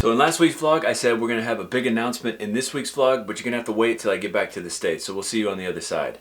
So in last week's vlog, I said we're going to have a big announcement in this week's vlog, but you're going to have to wait till I get back to the States. So we'll see you on the other side.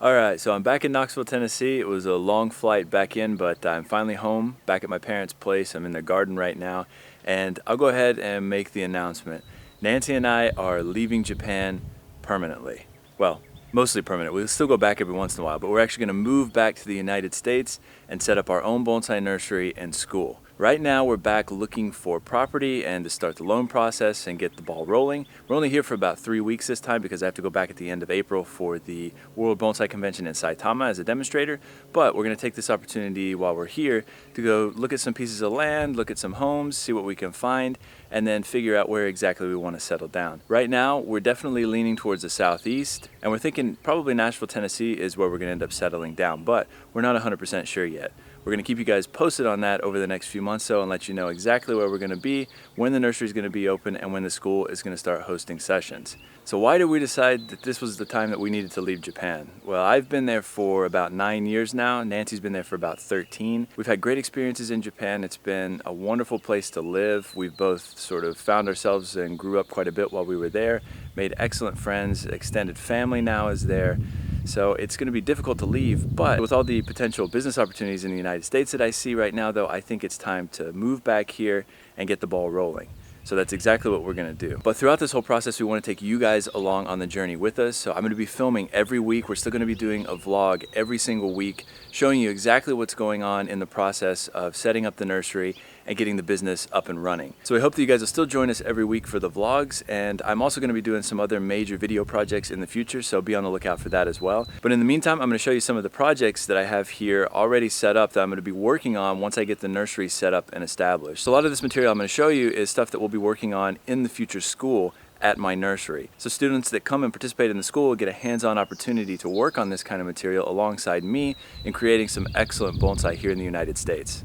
Alright, so I'm back in Knoxville, Tennessee. It was a long flight back in, but I'm finally home, back at my parents' place. I'm in their garden right now, and I'll go ahead and make the announcement. Nancy and I are leaving Japan permanently. Well, mostly permanent. We'll still go back every once in a while, but we're actually going to move back to the United States and set up our own bonsai nursery and school. Right now we're back looking for property and to start the loan process and get the ball rolling. We're only here for about 3 weeks this time because I have to go back at the end of April for the World Bonsai Convention in Saitama as a demonstrator, but we're going to take this opportunity while we're here to go look at some pieces of land, look at some homes, see what we can find, and then figure out where exactly we want to settle down. Right now we're definitely leaning towards the southeast, and we're thinking probably Nashville, Tennessee is where we're going to end up settling down, but we're not 100% sure yet. We're going to keep you guys posted on that over the next few months and let you know exactly where we're going to be, when the nursery is going to be open, and when the school is going to start hosting sessions. So why did we decide that this was the time that we needed to leave Japan? Well, I've been there for about 9 years now. Nancy's been there for about 13. We've had great experiences in Japan. It's been a wonderful place to live. We've both sort of found ourselves and grew up quite a bit while we were there, made excellent friends, extended family now is there. So it's going to be difficult to leave, but with all the potential business opportunities in the United States that I see right now, though, I think it's time to move back here and get the ball rolling. So that's exactly what we're going to do. But throughout this whole process, we want to take you guys along on the journey with us. So I'm going to be filming every week. We're still going to be doing a vlog every single week, showing you exactly what's going on in the process of setting up the nursery and getting the business up and running. So I hope that you guys will still join us every week for the vlogs, and I'm also going to be doing some other major video projects in the future, so be on the lookout for that as well. But in the meantime, I'm going to show you some of the projects that I have here already set up that I'm going to be working on once I get the nursery set up and established. So a lot of this material I'm going to show you is stuff that we'll be working on in the future school at my nursery. So students that come and participate in the school will get a hands-on opportunity to work on this kind of material alongside me in creating some excellent bonsai here in the United States.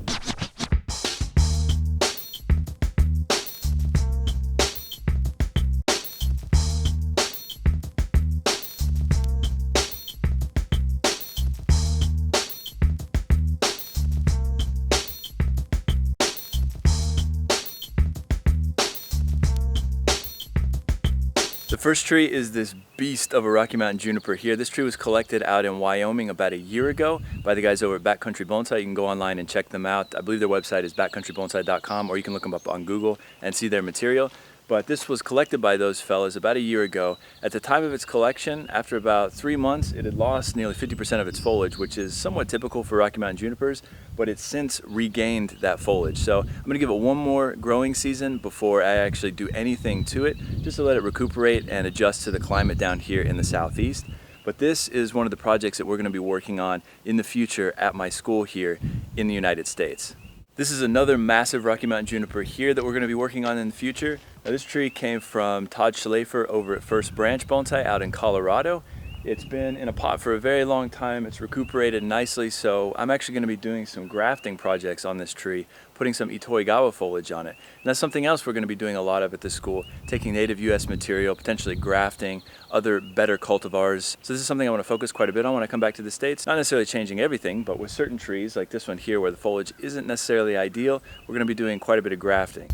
The first tree is this beast of a Rocky Mountain juniper here. This tree was collected out in Wyoming about a year ago by the guys over at Backcountry Bonsai. You can go online and check them out. I believe their website is backcountrybonsai.com, or you can look them up on Google and see their material. But this was collected by those fellas about a year ago. At the time of its collection, after about 3 months, it had lost nearly 50% of its foliage, which is somewhat typical for Rocky Mountain junipers, but it's since regained that foliage. So I'm gonna give it one more growing season before I actually do anything to it, just to let it recuperate and adjust to the climate down here in the southeast. But this is one of the projects that we're gonna be working on in the future at my school here in the United States. This is another massive Rocky Mountain juniper here that we're going to be working on in the future. Now, this tree came from Todd Schlafer over at First Branch Bonsai out in Colorado. It's been in a pot for a very long time. It's recuperated nicely, so I'm actually going to be doing some grafting projects on this tree, putting some Itoigawa foliage on it. And that's something else we're going to be doing a lot of at this school, taking native US material, potentially grafting other better cultivars. So this is something I want to focus quite a bit on when I come back to the States. Not necessarily changing everything, but with certain trees like this one here where the foliage isn't necessarily ideal, we're going to be doing quite a bit of grafting.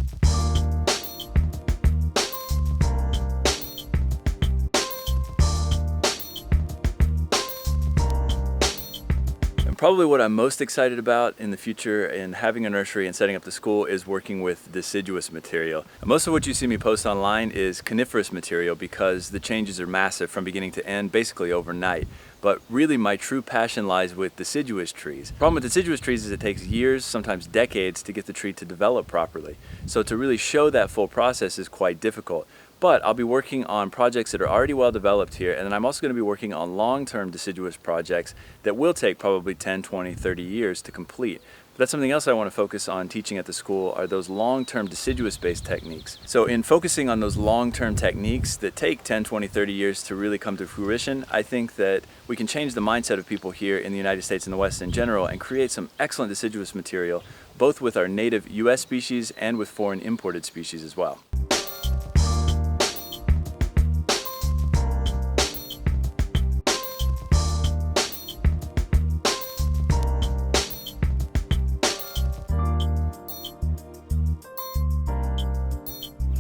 Probably what I'm most excited about in the future in having a nursery and setting up the school is working with deciduous material. And most of what you see me post online is coniferous material because the changes are massive from beginning to end, basically overnight. But really my true passion lies with deciduous trees. The problem with deciduous trees is it takes years, sometimes decades, to get the tree to develop properly. So to really show that full process is quite difficult. But I'll be working on projects that are already well developed here, and then I'm also going to be working on long-term deciduous projects that will take probably 10, 20, 30 years to complete. But that's something else I want to focus on teaching at the school are those long-term deciduous-based techniques. So in focusing on those long-term techniques that take 10, 20, 30 years to really come to fruition, I think that we can change the mindset of people here in the United States and the West in general and create some excellent deciduous material, both with our native US species and with foreign imported species as well.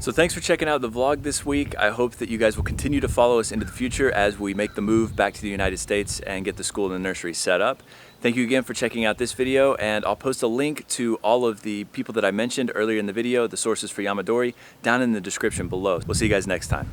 So thanks for checking out the vlog this week. I hope that you guys will continue to follow us into the future as we make the move back to the United States and get the school and the nursery set up. Thank you again for checking out this video, and I'll post a link to all of the people that I mentioned earlier in the video, the sources for Yamadori, down in the description below. We'll see you guys next time.